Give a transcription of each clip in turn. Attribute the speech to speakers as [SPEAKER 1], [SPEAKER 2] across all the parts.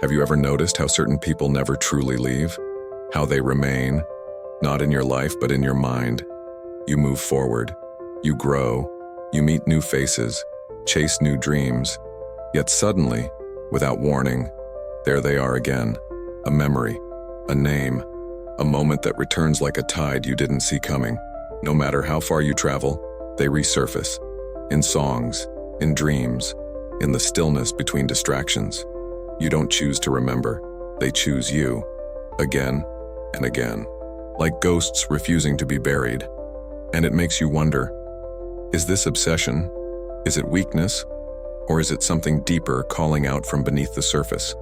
[SPEAKER 1] Have you ever noticed how certain people never truly leave? How they remain, not in your life but in your mind. You move forward, you grow, you meet new faces, chase new dreams, yet suddenly, without warning, there they are again. A memory, a name, a moment that returns like a tide you didn't see coming. No matter how far you travel, they resurface. In songs, in dreams, in the stillness between distractions. You don't choose to remember, they choose you, again and again, like ghosts refusing to be buried. And it makes you wonder, is this obsession? Is it weakness? Or is it something deeper calling out from beneath the surface?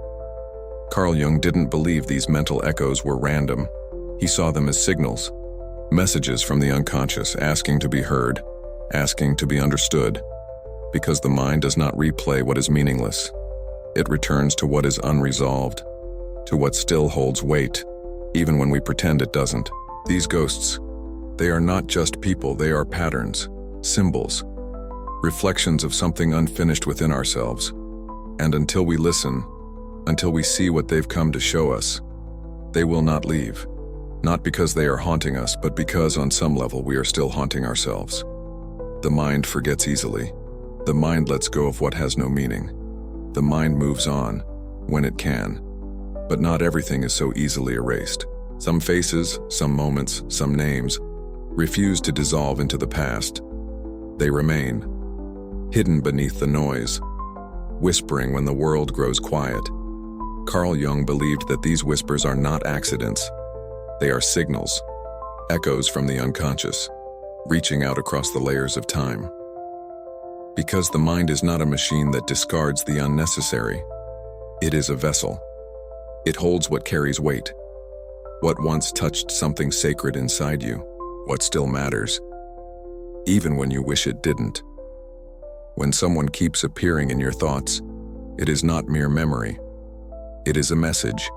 [SPEAKER 1] Carl Jung didn't believe these mental echoes were random. He saw them as signals, messages from the unconscious asking to be heard, asking to be understood, because the mind does not replay what is meaningless. It returns to what is unresolved, to what still holds weight, even when we pretend it doesn't. These ghosts, they are not just people, they are patterns, symbols, reflections of something unfinished within ourselves. And until we listen, until we see what they've come to show us, they will not leave. Not because they are haunting us, but because on some level we are still haunting ourselves. The mind forgets easily. The mind lets go of what has no meaning. The mind moves on, when it can. But not everything is so easily erased. Some faces, some moments, some names, refuse to dissolve into the past. They remain, hidden beneath the noise, whispering when the world grows quiet. Carl Jung believed that these whispers are not accidents. They are signals, echoes from the unconscious, reaching out across the layers of time. Because the mind is not a machine that discards the unnecessary. It is a vessel. It holds what carries weight. What once touched something sacred inside you, what still matters, even when you wish it didn't. When someone keeps appearing in your thoughts, it is not mere memory. It is a message,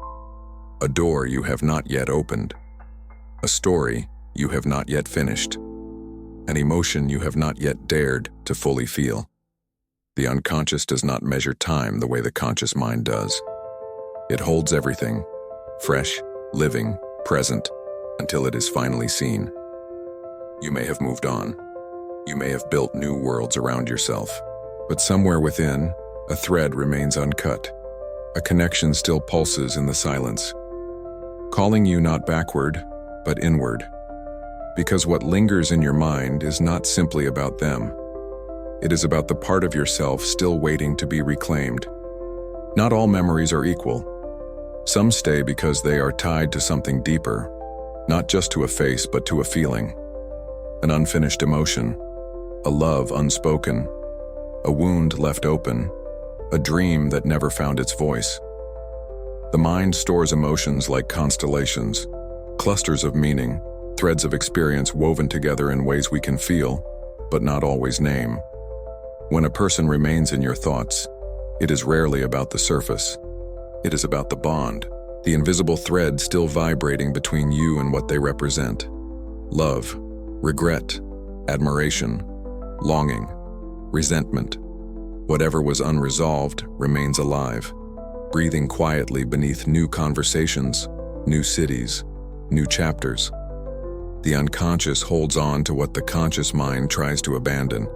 [SPEAKER 1] a door you have not yet opened, a story you have not yet finished, an emotion you have not yet dared to fully feel. The unconscious does not measure time the way the conscious mind does. It holds everything, fresh, living, present, until it is finally seen. You may have moved on. You may have built new worlds around yourself. But somewhere within, a thread remains uncut. A connection still pulses in the silence, calling you not backward, but inward. Because what lingers in your mind is not simply about them. It is about the part of yourself still waiting to be reclaimed. Not all memories are equal. Some stay because they are tied to something deeper, not just to a face but to a feeling, an unfinished emotion, a love unspoken, a wound left open, a dream that never found its voice. The mind stores emotions like constellations, clusters of meaning, threads of experience woven together in ways we can feel, but not always name. When a person remains in your thoughts, it is rarely about the surface. It is about the bond, the invisible thread still vibrating between you and what they represent. Love, regret, admiration, longing, resentment. Whatever was unresolved remains alive, breathing quietly beneath new conversations, new cities, new chapters. The unconscious holds on to what the conscious mind tries to abandon,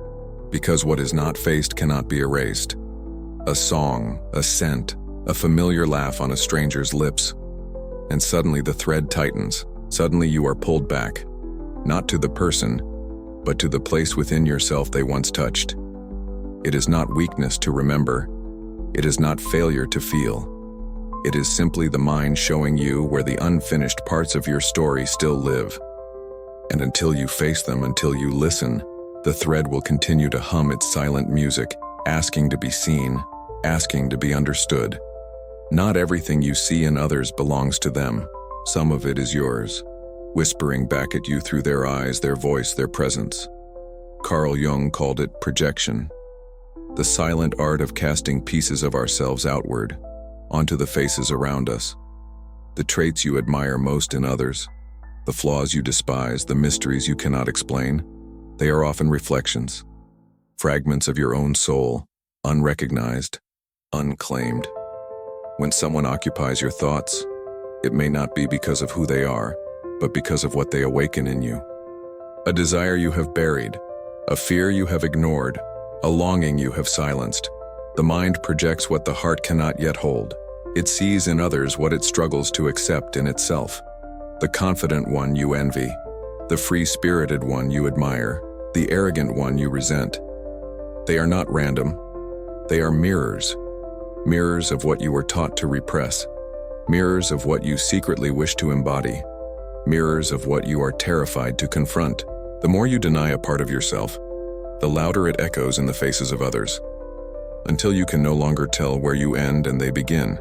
[SPEAKER 1] because what is not faced cannot be erased. A song, a scent, a familiar laugh on a stranger's lips, and suddenly the thread tightens. Suddenly you are pulled back, not to the person, but to the place within yourself they once touched. It is not weakness to remember. It is not failure to feel. It is simply the mind showing you where the unfinished parts of your story still live. And until you face them, until you listen, the thread will continue to hum its silent music, asking to be seen, asking to be understood. Not everything you see in others belongs to them. Some of it is yours, whispering back at you through their eyes, their voice, their presence. Carl Jung called it projection, the silent art of casting pieces of ourselves outward, onto the faces around us. The traits you admire most in others, the flaws you despise, the mysteries you cannot explain, they are often reflections, fragments of your own soul, unrecognized, unclaimed. When someone occupies your thoughts, it may not be because of who they are, but because of what they awaken in you. A desire you have buried, a fear you have ignored, a longing you have silenced. The mind projects what the heart cannot yet hold. It sees in others what it struggles to accept in itself. The confident one you envy, the free-spirited one you admire, the arrogant one you resent. They are not random. They are mirrors. Mirrors of what you were taught to repress. Mirrors of what you secretly wish to embody. Mirrors of what you are terrified to confront. The more you deny a part of yourself, the louder it echoes in the faces of others, until you can no longer tell where you end and they begin.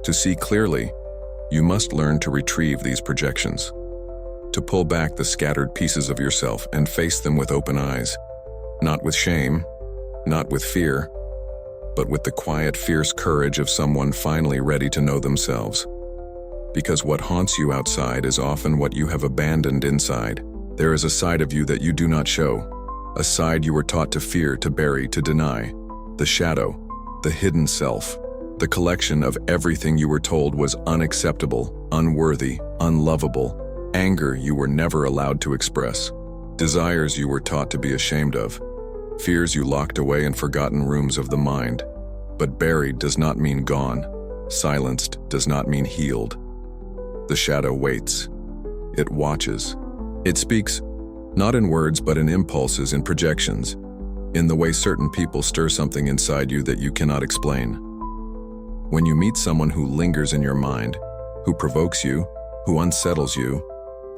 [SPEAKER 1] To see clearly, you must learn to retrieve these projections, to pull back the scattered pieces of yourself and face them with open eyes, not with shame, not with fear, but with the quiet, fierce courage of someone finally ready to know themselves. Because what haunts you outside is often what you have abandoned inside. There is a side of you that you do not show, a side you were taught to fear, to bury, to deny. The shadow, the hidden self, the collection of everything you were told was unacceptable, unworthy, unlovable, anger you were never allowed to express, desires you were taught to be ashamed of, fears you locked away in forgotten rooms of the mind. But buried does not mean gone. Silenced does not mean healed. The shadow waits. It watches. It speaks, not in words but in impulses and projections, in the way certain people stir something inside you that you cannot explain. When you meet someone who lingers in your mind, who provokes you, who unsettles you,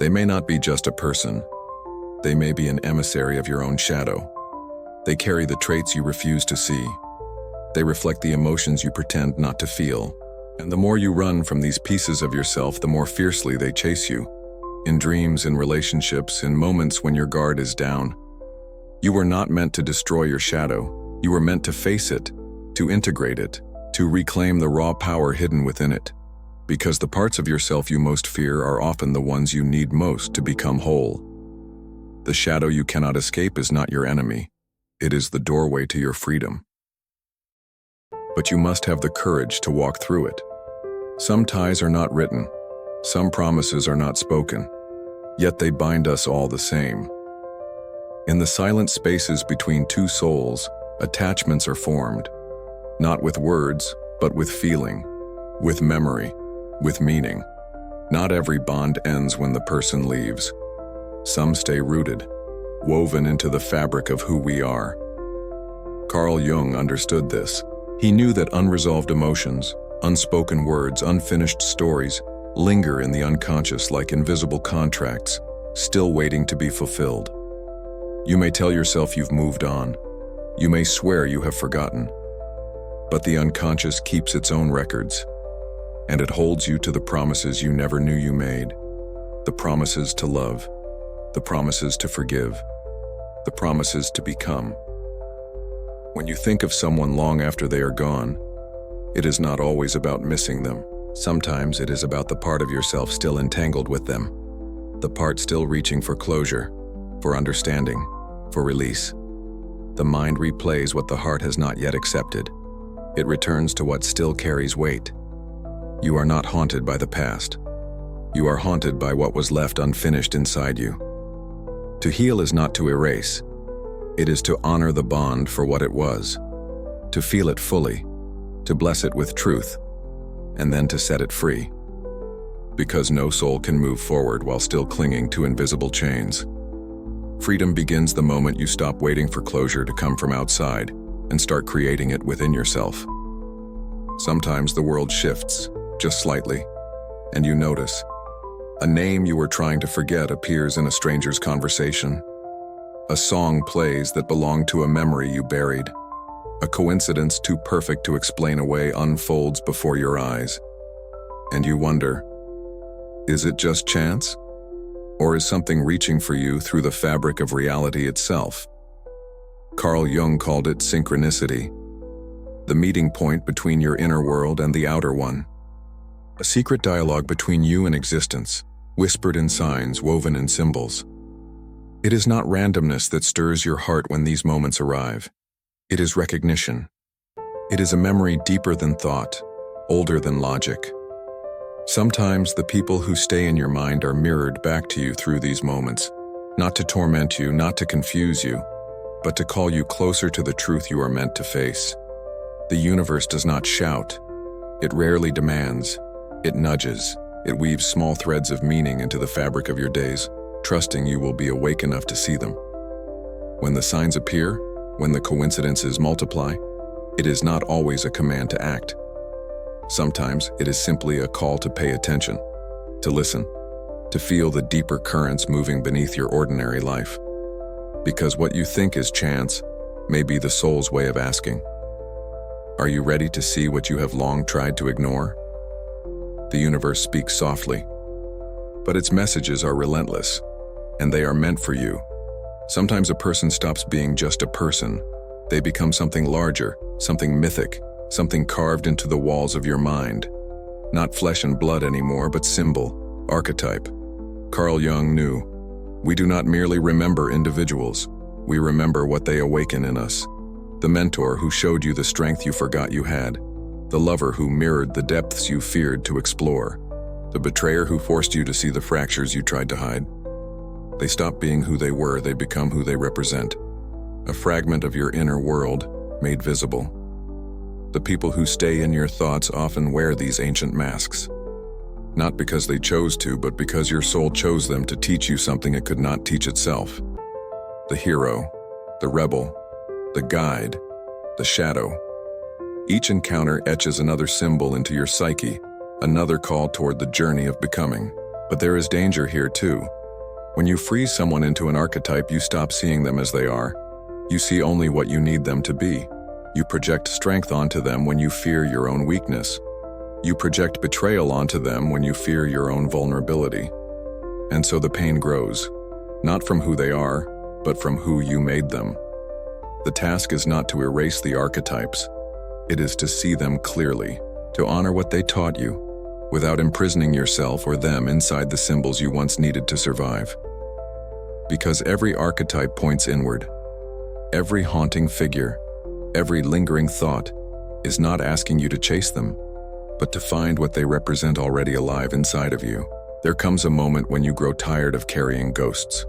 [SPEAKER 1] they may not be just a person. They may be an emissary of your own shadow. They carry the traits you refuse to see. They reflect the emotions you pretend not to feel. And the more you run from these pieces of yourself, the more fiercely they chase you. In dreams, in relationships, in moments when your guard is down. You were not meant to destroy your shadow. You were meant to face it, to integrate it, to reclaim the raw power hidden within it. Because the parts of yourself you most fear are often the ones you need most to become whole. The shadow you cannot escape is not your enemy. It is the doorway to your freedom. But you must have the courage to walk through it. Some ties are not written. Some promises are not spoken. Yet they bind us all the same. In the silent spaces between two souls, attachments are formed. Not with words, but with feeling, with memory, with meaning. Not every bond ends when the person leaves. Some stay rooted, woven into the fabric of who we are. Carl Jung understood this. He knew that unresolved emotions, unspoken words, unfinished stories linger in the unconscious like invisible contracts, still waiting to be fulfilled. You may tell yourself you've moved on. You may swear you have forgotten. But the unconscious keeps its own records, and it holds you to the promises you never knew you made. The promises to love, the promises to forgive, the promises to become. When you think of someone long after they are gone, it is not always about missing them. Sometimes it is about the part of yourself still entangled with them, the part still reaching for closure, for understanding, for release. The mind replays what the heart has not yet accepted. It returns to what still carries weight. You are not haunted by the past. You are haunted by what was left unfinished inside you. To heal is not to erase. It is to honor the bond for what it was, to feel it fully, to bless it with truth, and then to set it free. Because no soul can move forward while still clinging to invisible chains. Freedom begins the moment you stop waiting for closure to come from outside and start creating it within yourself. Sometimes the world shifts, just slightly, and you notice. A name you were trying to forget appears in a stranger's conversation. A song plays that belonged to a memory you buried. A coincidence too perfect to explain away unfolds before your eyes. And you wonder, is it just chance? Or is something reaching for you through the fabric of reality itself? Carl Jung called it synchronicity, the meeting point between your inner world and the outer one. A secret dialogue between you and existence, whispered in signs, woven in symbols. It is not randomness that stirs your heart when these moments arrive. It is recognition. It is a memory deeper than thought, older than logic. Sometimes the people who stay in your mind are mirrored back to you through these moments, not to torment you, not to confuse you, but to call you closer to the truth you are meant to face. The universe does not shout. It rarely demands. It nudges. It weaves small threads of meaning into the fabric of your days, trusting you will be awake enough to see them. When the signs appear, when the coincidences multiply, it is not always a command to act. Sometimes it is simply a call to pay attention, to listen, to feel the deeper currents moving beneath your ordinary life. Because what you think is chance may be the soul's way of asking, are you ready to see what you have long tried to ignore? The universe speaks softly, but its messages are relentless, and they are meant for you. Sometimes a person stops being just a person. They become something larger, something mythic, something carved into the walls of your mind. Not flesh and blood anymore, but symbol, archetype. Carl Jung knew, we do not merely remember individuals, we remember what they awaken in us. The mentor who showed you the strength you forgot you had. The lover who mirrored the depths you feared to explore. The betrayer who forced you to see the fractures you tried to hide. They stop being who they were, they become who they represent. A fragment of your inner world made visible. The people who stay in your thoughts often wear these ancient masks. Not because they chose to, but because your soul chose them to teach you something it could not teach itself. The hero, the rebel, the guide, the shadow. Each encounter etches another symbol into your psyche, another call toward the journey of becoming. But there is danger here too. When you freeze someone into an archetype, you stop seeing them as they are. You see only what you need them to be. You project strength onto them when you fear your own weakness. You project betrayal onto them when you fear your own vulnerability. And so the pain grows, not from who they are, but from who you made them. The task is not to erase the archetypes. It is to see them clearly, to honor what they taught you, without imprisoning yourself or them inside the symbols you once needed to survive. Because every archetype points inward. Every haunting figure, every lingering thought is not asking you to chase them, but to find what they represent already alive inside of you. There comes a moment when you grow tired of carrying ghosts,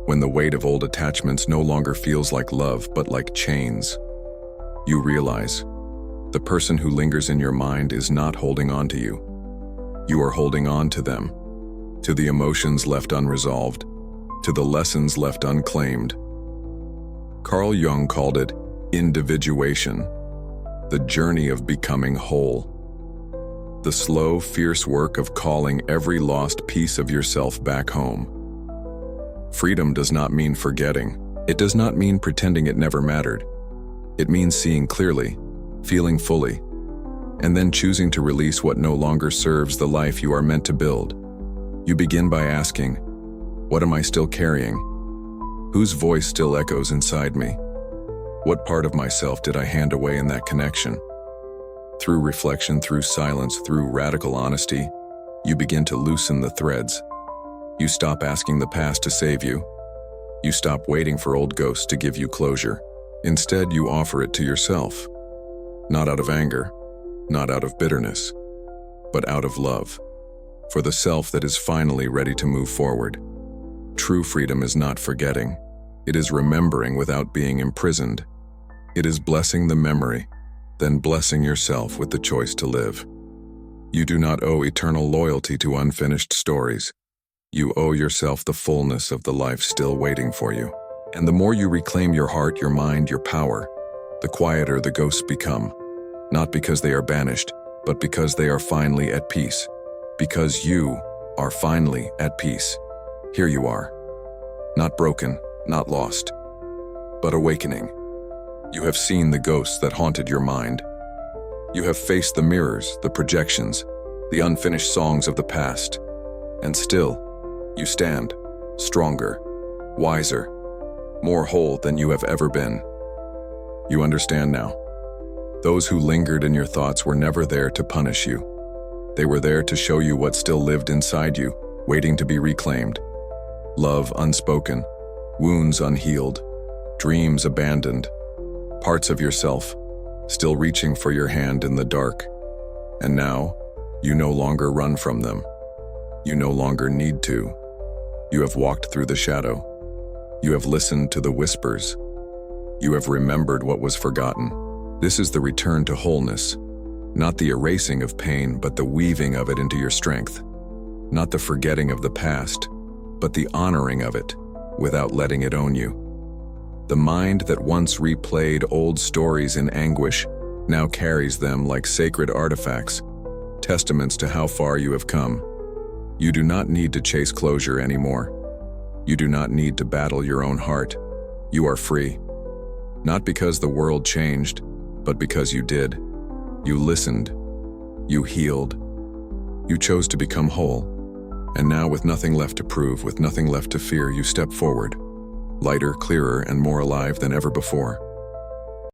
[SPEAKER 1] when the weight of old attachments no longer feels like love, but like chains. You realize the person who lingers in your mind is not holding on to you. You are holding on to them, to the emotions left unresolved, to the lessons left unclaimed. Carl Jung called it individuation, the journey of becoming whole. The slow, fierce work of calling every lost piece of yourself back home. Freedom does not mean forgetting. It does not mean pretending it never mattered. It means seeing clearly, feeling fully, and then choosing to release what no longer serves the life you are meant to build. You begin by asking, what am I still carrying? Whose voice still echoes inside me? What part of myself did I hand away in that connection? Through reflection, through silence, through radical honesty, you begin to loosen the threads. You stop asking the past to save you. You stop waiting for old ghosts to give you closure. Instead, you offer it to yourself. Not out of anger, not out of bitterness, but out of love, for the self that is finally ready to move forward. True freedom is not forgetting. It is remembering without being imprisoned. It is blessing the memory, then blessing yourself with the choice to live. You do not owe eternal loyalty to unfinished stories. You owe yourself the fullness of the life still waiting for you. And the more you reclaim your heart, your mind, your power, the quieter the ghosts become. Not because they are banished, but because they are finally at peace. Because you are finally at peace. Here you are. Not broken, not lost, but awakening. You have seen the ghosts that haunted your mind. You have faced the mirrors, the projections, the unfinished songs of the past. And still, you stand, stronger, wiser, more whole than you have ever been. You understand now. Those who lingered in your thoughts were never there to punish you. They were there to show you what still lived inside you, waiting to be reclaimed. Love unspoken, wounds unhealed, dreams abandoned, parts of yourself still reaching for your hand in the dark. And now, you no longer run from them. You no longer need to. You have walked through the shadow. You have listened to the whispers. You have remembered what was forgotten. This is the return to wholeness, not the erasing of pain, but the weaving of it into your strength. Not the forgetting of the past, but the honoring of it without letting it own you. The mind that once replayed old stories in anguish now carries them like sacred artifacts, testaments to how far you have come. You do not need to chase closure anymore. You do not need to battle your own heart. You are free. Not because the world changed, but because you did. You listened. You healed. You chose to become whole. And now, with nothing left to prove, with nothing left to fear, you step forward, lighter, clearer, and more alive than ever before.